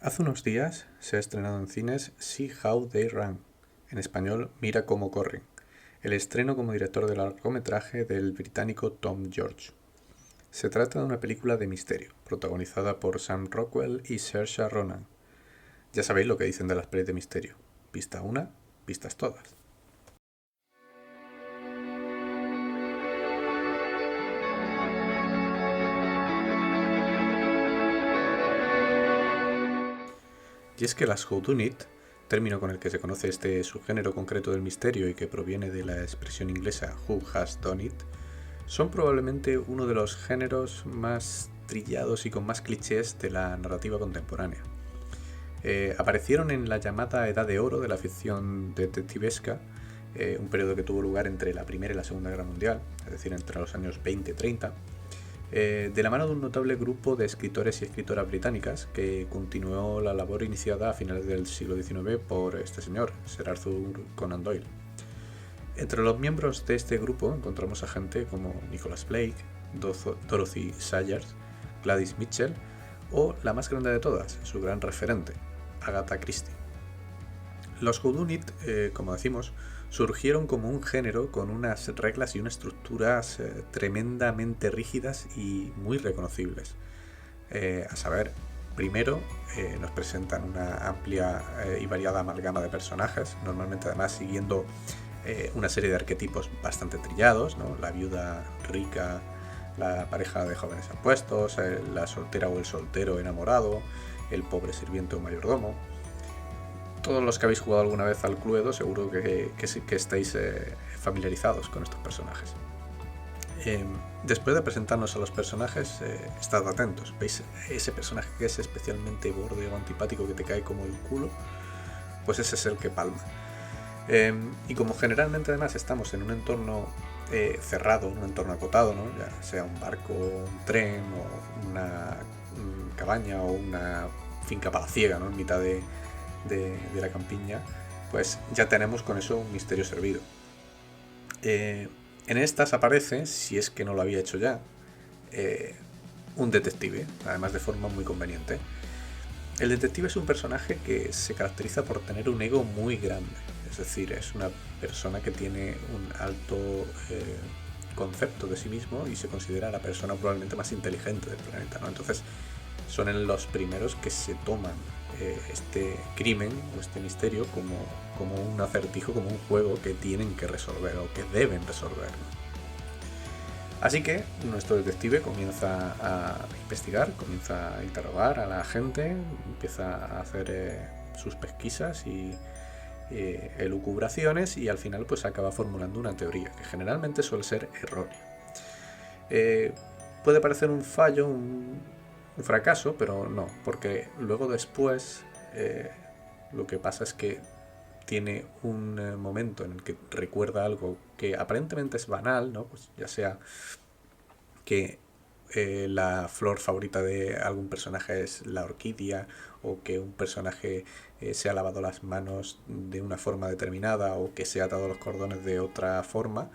Hace unos días se ha estrenado en cines See How They Run, en español Mira cómo corren, el estreno como director de largometraje del británico Tom George. Se trata de una película de misterio, protagonizada por Sam Rockwell y Saoirse Ronan. Ya sabéis lo que dicen de las pelis de misterio. Vista una, vistas todas. Y es que las whodunit, término con el que se conoce este subgénero concreto del misterio y que proviene de la expresión inglesa Who Has Done It, son probablemente uno de los géneros más trillados y con más clichés de la narrativa contemporánea. Aparecieron en la llamada Edad de Oro de la ficción detectivesca, un periodo que tuvo lugar entre la Primera y la Segunda Guerra Mundial, es decir, entre los años 20 y 30, de la mano de un notable grupo de escritores y escritoras británicas que continuó la labor iniciada a finales del siglo XIX por este señor, Sir Arthur Conan Doyle. Entre los miembros de este grupo encontramos a gente como Nicholas Blake, Dorothy Sayers, Gladys Mitchell o la más grande de todas, su gran referente, Agatha Christie. Los whodunit, como decimos, surgieron como un género con unas reglas y unas estructuras tremendamente rígidas y muy reconocibles. A saber, primero nos presentan una amplia y variada amalgama de personajes, normalmente además siguiendo una serie de arquetipos bastante trillados, ¿no? La viuda rica, la pareja de jóvenes apuestos, la soltera o el soltero enamorado, el pobre sirviente o mayordomo. Todos los que habéis jugado alguna vez al Cluedo seguro que estáis familiarizados con estos personajes. Después de presentarnos a los personajes, estad atentos. ¿Veis ese personaje que es especialmente borde o antipático que te cae como el culo? Pues ese es el que palma. Y como generalmente además estamos en un entorno cerrado, un entorno acotado, ¿no? Ya sea un barco, un tren o una cabaña o una finca palaciega, ¿no? En mitad de la campiña, pues ya tenemos con eso un misterio servido. En estas aparece, si es que no lo había hecho ya, un detective, además de forma muy conveniente. El detective es un personaje que se caracteriza por tener un ego muy grande, es decir, es una persona que tiene un alto concepto de sí mismo y se considera la persona probablemente más inteligente del planeta, ¿no? Entonces son los primeros que se toman este crimen o este misterio como un acertijo, como un juego que tienen que resolver o que deben resolver, ¿no? Así que nuestro detective comienza a investigar, comienza a interrogar a la gente, empieza a hacer sus pesquisas y elucubraciones y al final pues acaba formulando una teoría que generalmente suele ser errónea. Puede parecer un fallo, un fracaso, pero no, porque luego después lo que pasa es que tiene un momento en el que recuerda algo que aparentemente es banal, ¿no? Pues ya sea que la flor favorita de algún personaje es la orquídea o que un personaje se ha lavado las manos de una forma determinada o que se ha atado los cordones de otra forma.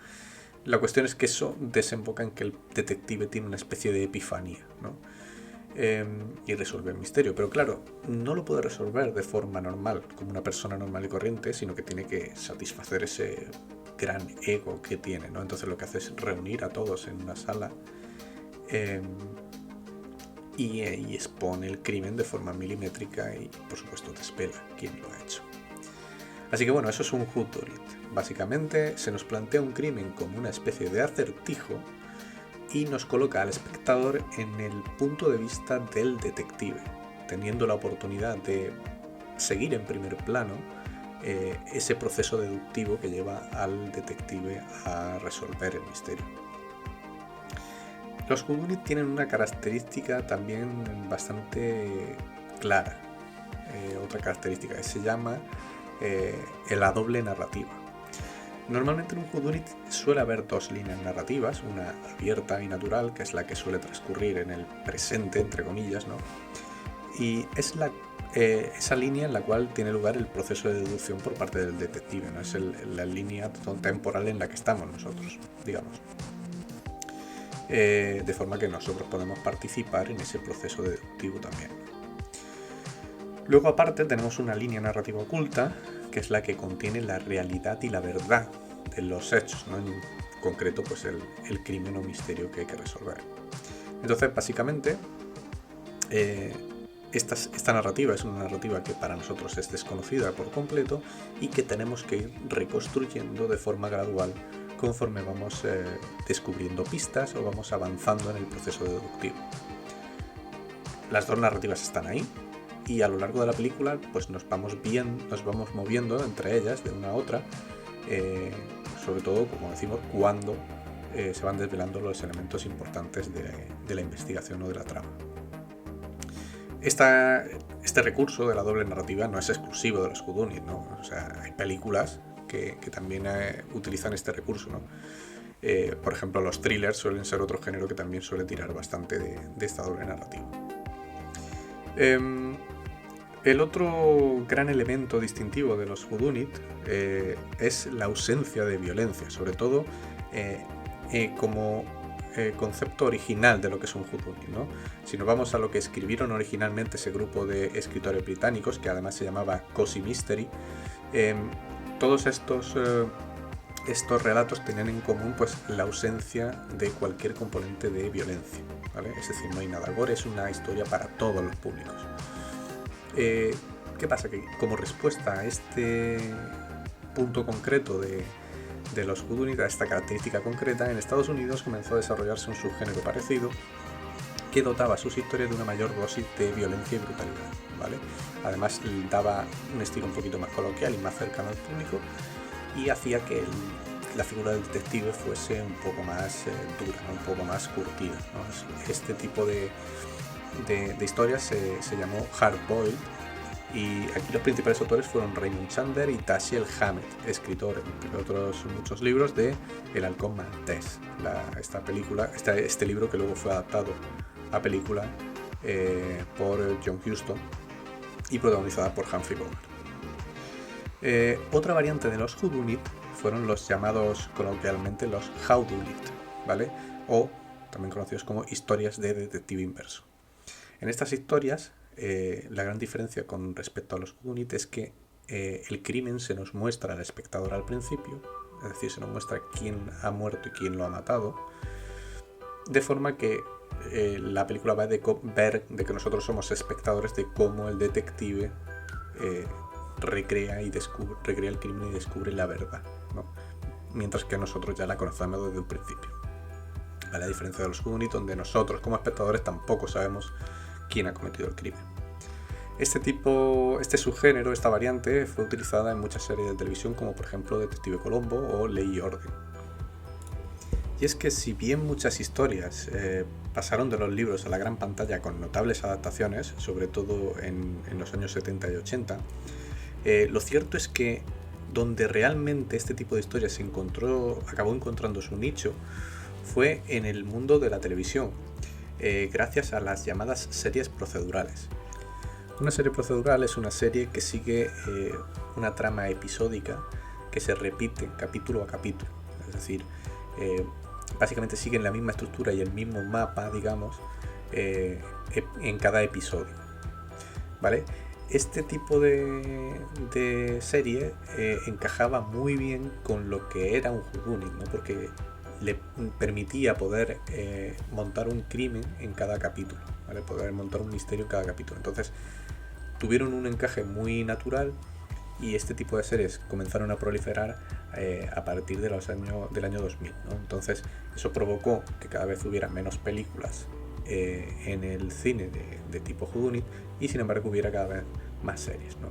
La cuestión es que eso desemboca en que el detective tiene una especie de epifanía, ¿no? Y resuelve el misterio. Pero claro, no lo puede resolver de forma normal, como una persona normal y corriente, sino que tiene que satisfacer ese gran ego que tiene, ¿no? Entonces lo que hace es reunir a todos en una sala y expone el crimen de forma milimétrica y por supuesto desvela quién lo ha hecho. Así que bueno, eso es un whodunit. Básicamente se nos plantea un crimen como una especie de acertijo y nos coloca al espectador en el punto de vista del detective, teniendo la oportunidad de seguir en primer plano ese proceso deductivo que lleva al detective a resolver el misterio. Los whodunit tienen una característica también bastante clara, otra característica que se llama la doble narrativa. Normalmente en un whodunit suele haber dos líneas narrativas, una abierta y natural, que es la que suele transcurrir en el presente, entre comillas, ¿no? Y es esa línea en la cual tiene lugar el proceso de deducción por parte del detective, ¿no? Es la línea temporal en la que estamos nosotros, digamos. De forma que nosotros podemos participar en ese proceso deductivo también. Luego aparte tenemos una línea narrativa oculta, que es la que contiene la realidad y la verdad de los hechos, ¿no? En concreto pues el crimen o misterio que hay que resolver. Entonces básicamente esta narrativa es una narrativa que para nosotros es desconocida por completo y que tenemos que ir reconstruyendo de forma gradual conforme vamos descubriendo pistas o vamos avanzando en el proceso deductivo. Las dos narrativas están ahí y a lo largo de la película pues nos vamos moviendo entre ellas de una a otra, sobre todo, como decimos, cuando se van desvelando los elementos importantes de la investigación o de la trama. Este recurso de la doble narrativa no es exclusivo de los whodunit, ¿no? O sea, hay películas que también utilizan este recurso, ¿no? Por ejemplo, los thrillers suelen ser otro género que también suele tirar bastante de esta doble narrativa. El otro gran elemento distintivo de los whodunit es la ausencia de violencia, sobre todo como concepto original de lo que es un whodunit, ¿no? Si nos vamos a lo que escribieron originalmente ese grupo de escritores británicos, que además se llamaba Cozy Mystery, todos estos relatos tenían en común pues la ausencia de cualquier componente de violencia, ¿vale? Es decir, no hay nada gore, es una historia para todos los públicos. ¿Qué pasa? Que como respuesta a este punto concreto de los whodunit, a esta característica concreta, en Estados Unidos comenzó a desarrollarse un subgénero parecido que dotaba sus historias de una mayor dosis de violencia y brutalidad, ¿vale? Además daba un estilo un poquito más coloquial y más cercano al público y hacía que la figura del detective fuese un poco más dura, ¿no? Un poco más curtida, ¿no? Este tipo de historias se llamó hard-boiled, y aquí los principales autores fueron Raymond Chandler y Dashiell Hammett, escritor, entre otros muchos libros, de El halcón maltés, este libro que luego fue adaptado a película por John Huston y protagonizada por Humphrey Bogart. Otra variante de los whodunit fueron los llamados coloquialmente los howdunit, ¿vale? O también conocidos como historias de detective inverso. En estas historias, la gran diferencia con respecto a los whodunit es que el crimen se nos muestra al espectador al principio, es decir, se nos muestra quién ha muerto y quién lo ha matado, de forma que la película va de ver que nosotros somos espectadores de cómo el detective recrea el crimen y descubre la verdad, ¿no? Mientras que nosotros ya la conocemos desde un principio. A la diferencia de los whodunit, donde nosotros como espectadores tampoco sabemos quién ha cometido el crimen. Este subgénero, esta variante, fue utilizada en muchas series de televisión, como por ejemplo Detective Colombo o Ley y Orden. Y es que si bien muchas historias pasaron de los libros a la gran pantalla con notables adaptaciones, sobre todo en los años 70 y 80, lo cierto es que donde realmente este tipo de historias acabó encontrando su nicho fue en el mundo de la televisión, gracias a las llamadas series procedurales. Una serie procedural es una serie que sigue una trama episódica que se repite capítulo a capítulo, es decir, básicamente siguen la misma estructura y el mismo mapa, digamos, en cada episodio, ¿vale? Este tipo de serie encajaba muy bien con lo que era un whodunit, ¿no? Porque le permitía poder montar un crimen en cada capítulo, ¿vale? Poder montar un misterio en cada capítulo. Entonces tuvieron un encaje muy natural y este tipo de series comenzaron a proliferar a partir del año 2000, ¿no? Entonces eso provocó que cada vez hubiera menos películas en el cine de tipo whodunit y sin embargo hubiera cada vez más series, ¿no?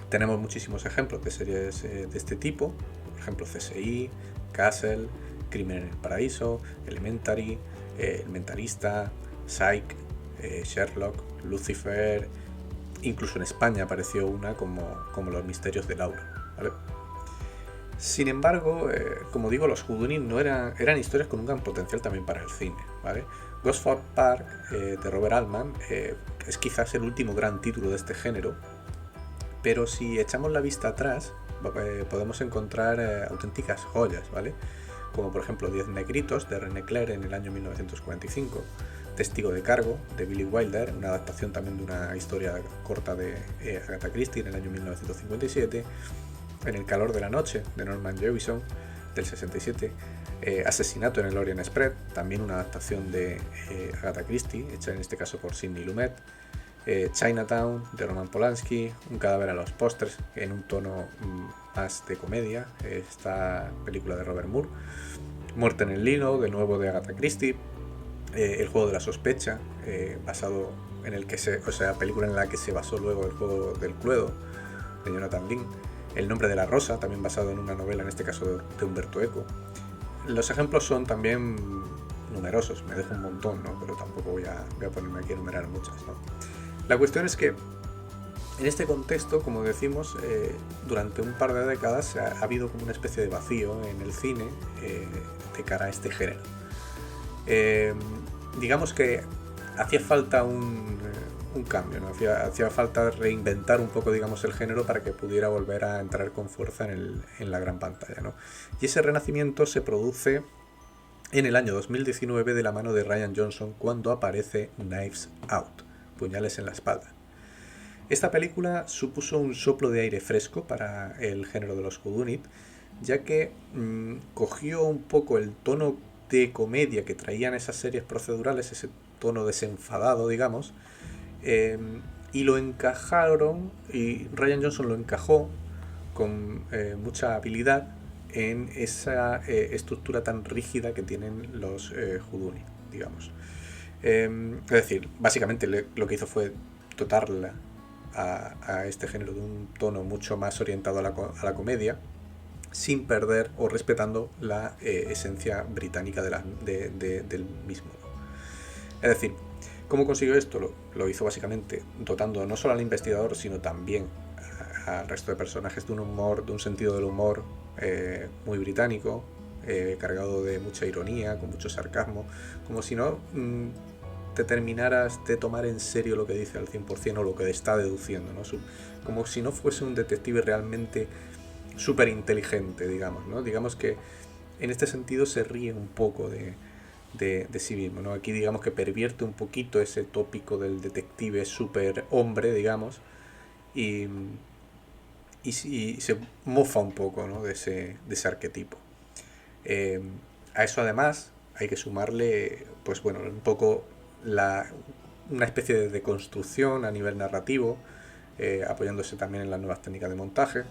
Tenemos muchísimos ejemplos de series de este tipo, por ejemplo CSI, Castle, Crimen en el Paraíso, Elementary, El Mentalista, Psych, Sherlock, Lucifer. Incluso en España apareció una como Los Misterios de Laura, ¿vale? Sin embargo, como digo, los whodunit no eran historias con un gran potencial también para el cine, ¿vale? Gosford Park, de Robert Altman, es quizás el último gran título de este género, pero si echamos la vista atrás podemos encontrar auténticas joyas, ¿vale? Como por ejemplo 10 negritos de René Clair en el año 1945, Testigo de cargo, de Billy Wilder, una adaptación también de una historia corta de Agatha Christie en el año 1957, En el calor de la noche, de Norman Jewison, del 67, Asesinato en el Orient Express, también una adaptación de Agatha Christie, hecha en este caso por Sidney Lumet, Chinatown, de Roman Polanski, Un cadáver a los pósters, en un tono más de comedia, esta película de Robert Moore, Muerte en el Nilo, de nuevo de Agatha Christie, El juego de la sospecha, basado en el que película en la que se basó luego El juego del Cluedo, de Jonathan Lynn, El nombre de la rosa, también basado en una novela, en este caso de Umberto Eco. Los ejemplos son también numerosos, me dejo un montón, ¿no? Pero tampoco voy a ponerme aquí a enumerar muchas, ¿no? La cuestión es que en este contexto, como decimos, durante un par de décadas ha habido como una especie de vacío en el cine de cara a este género. Digamos que hacía falta un cambio, ¿no? Hacía falta reinventar un poco, digamos, el género para que pudiera volver a entrar con fuerza en la gran pantalla, ¿no? Y ese renacimiento se produce en el año 2019 de la mano de Rian Johnson cuando aparece Knives Out, Puñales en la espalda. Esta película supuso un soplo de aire fresco para el género de los whodunit, ya que cogió un poco el tono de comedia que traían esas series procedurales, ese tono desenfadado, digamos, y lo encajaron, y Rian Johnson lo encajó con mucha habilidad en esa estructura tan rígida que tienen los whodunit, digamos. Es decir, básicamente lo que hizo fue dotarla a este género de un tono mucho más orientado a la comedia, sin perder o respetando la esencia británica del mismo, ¿no? Es decir, ¿cómo consiguió esto? Lo hizo básicamente dotando no solo al investigador, sino también al resto de personajes de un humor, de un sentido del humor muy británico, cargado de mucha ironía, con mucho sarcasmo, como si no te terminaras de tomar en serio lo que dice al 100% o lo que está deduciendo, ¿no? Como si no fuese un detective realmente súper inteligente, digamos, ¿no? Digamos que en este sentido se ríe un poco de sí mismo, ¿no? Aquí digamos que pervierte un poquito ese tópico del detective súper hombre, digamos, y se mofa un poco, ¿no? de ese arquetipo. A eso además hay que sumarle, pues bueno, un poco una especie de deconstrucción a nivel narrativo, apoyándose también en las nuevas técnicas de montaje,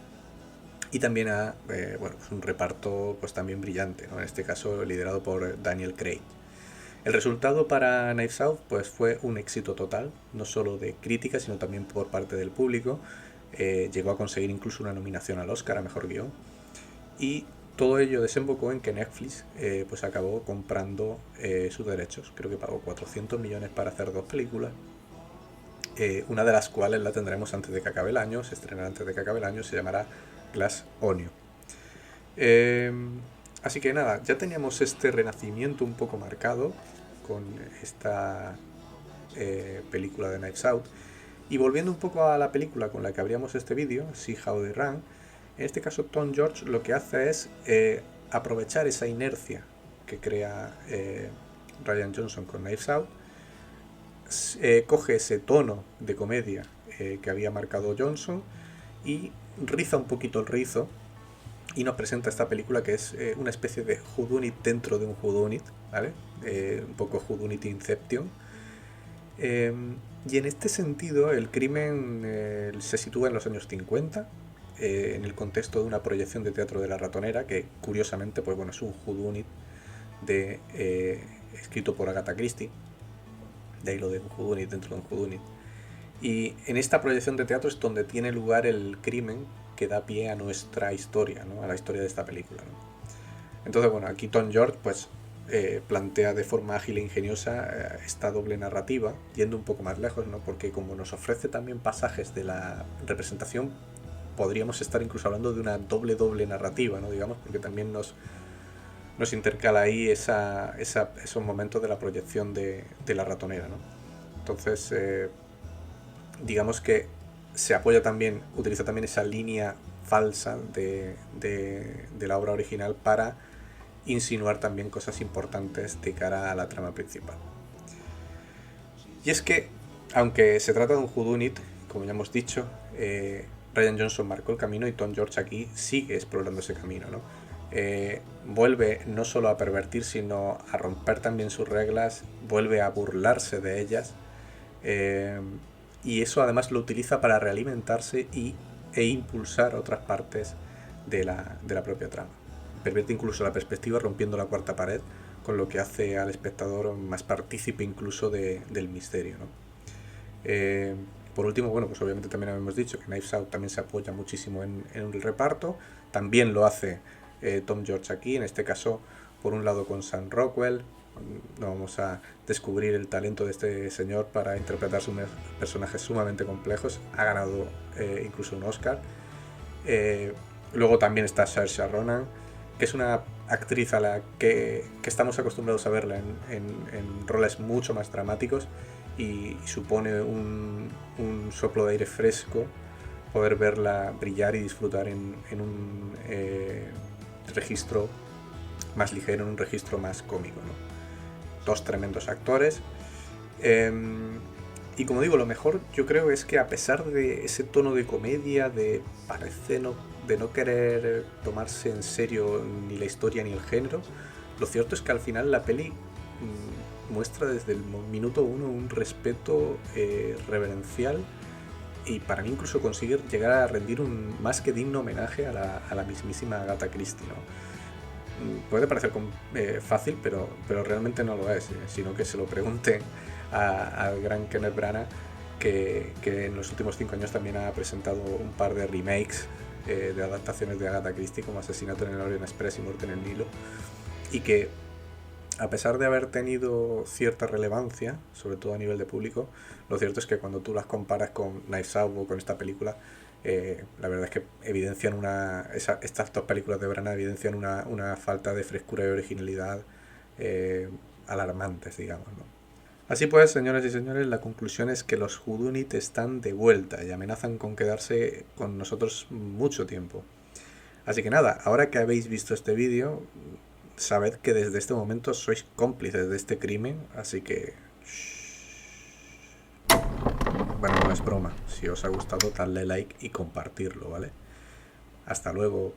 y también a pues un reparto pues también brillante, ¿no? En este caso liderado por Daniel Craig. El resultado para Knives Out pues fue un éxito total, no solo de crítica sino también por parte del público. Llegó a conseguir incluso una nominación al Oscar a Mejor Guión, y todo ello desembocó en que Netflix pues acabó comprando sus derechos. Creo que pagó 400 millones para hacer 2 películas, una de las cuales la tendremos antes de que acabe el año, se estrenará antes de que acabe el año, se llamará Glass Onion. Así que nada, ya teníamos este renacimiento un poco marcado con esta película de Knives Out. Y volviendo un poco a la película con la que abríamos este vídeo, See How They Run, en este caso Tom George lo que hace es aprovechar esa inercia que crea Rian Johnson con Knives Out, coge ese tono de comedia que había marcado Johnson y riza un poquito el rizo y nos presenta esta película que es una especie de whodunit dentro de un whodunit, ¿vale? Un poco whodunit Inception. Y en este sentido el crimen se sitúa en los años 50, en el contexto de una proyección de teatro de La Ratonera, que curiosamente pues bueno, es un whodunit escrito por Agatha Christie, de ahí lo de un whodunit dentro de un whodunit. Y en esta proyección de teatro es donde tiene lugar el crimen que da pie a nuestra historia, ¿no? A la historia de esta película, ¿no? Entonces, bueno, aquí Tom George pues plantea de forma ágil e ingeniosa esta doble narrativa, yendo un poco más lejos, ¿no? Porque como nos ofrece también pasajes de la representación, podríamos estar incluso hablando de una doble narrativa, ¿no? Digamos, porque también nos intercala ahí esos momentos de la proyección de La Ratonera, ¿no? Entonces, digamos que se apoya también, utiliza también esa línea falsa de la obra original para insinuar también cosas importantes de cara a la trama principal. Y es que, aunque se trata de un whodunit, como ya hemos dicho, Rian Johnson marcó el camino y Tom George aquí sigue explorando ese camino, ¿no? Vuelve no solo a pervertir, sino a romper también sus reglas, vuelve a burlarse de ellas, y eso además lo utiliza para realimentarse e impulsar otras partes de la propia trama. Pervierte incluso la perspectiva rompiendo la cuarta pared, con lo que hace al espectador más partícipe incluso del misterio, ¿no? Por último, bueno, pues obviamente también habíamos dicho que Knives Out también se apoya muchísimo en el reparto. También lo hace Tom George aquí, en este caso, por un lado con Sam Rockwell. No vamos a descubrir el talento de este señor para interpretar personajes sumamente complejos. Ha ganado incluso un Oscar. Luego también está Saoirse Ronan, que es una actriz a la que estamos acostumbrados a verla en roles mucho más dramáticos, y supone un soplo de aire fresco poder verla brillar y disfrutar en un registro más ligero, en un registro más cómico, ¿no? Dos tremendos actores. Y como digo, lo mejor yo creo es que a pesar de ese tono de comedia, de no querer tomarse en serio ni la historia ni el género, lo cierto es que al final la peli muestra desde el minuto uno un respeto reverencial, y para mí incluso consigue llegar a rendir un más que digno homenaje a la mismísima Agatha Christie, ¿no? Puede parecer fácil, pero realmente no lo es, sino que se lo pregunten al gran Kenneth Branagh, que en los últimos 5 años también ha presentado un par de remakes de adaptaciones de Agatha Christie, como Asesinato en el Orient Express y Muerte en el Nilo, y que, a pesar de haber tenido cierta relevancia, sobre todo a nivel de público, lo cierto es que cuando tú las comparas con Knives Out o con esta película, la verdad es que evidencian estas dos películas de Branagh evidencian una falta de frescura y originalidad alarmantes, digamos, ¿no? Así pues, señoras y señores, la conclusión es que los whodunit están de vuelta y amenazan con quedarse con nosotros mucho tiempo. Así que nada, ahora que habéis visto este vídeo, sabed que desde este momento sois cómplices de este crimen, así que... Bueno, no es broma. Si os ha gustado, dadle like y compartirlo, ¿vale? Hasta luego.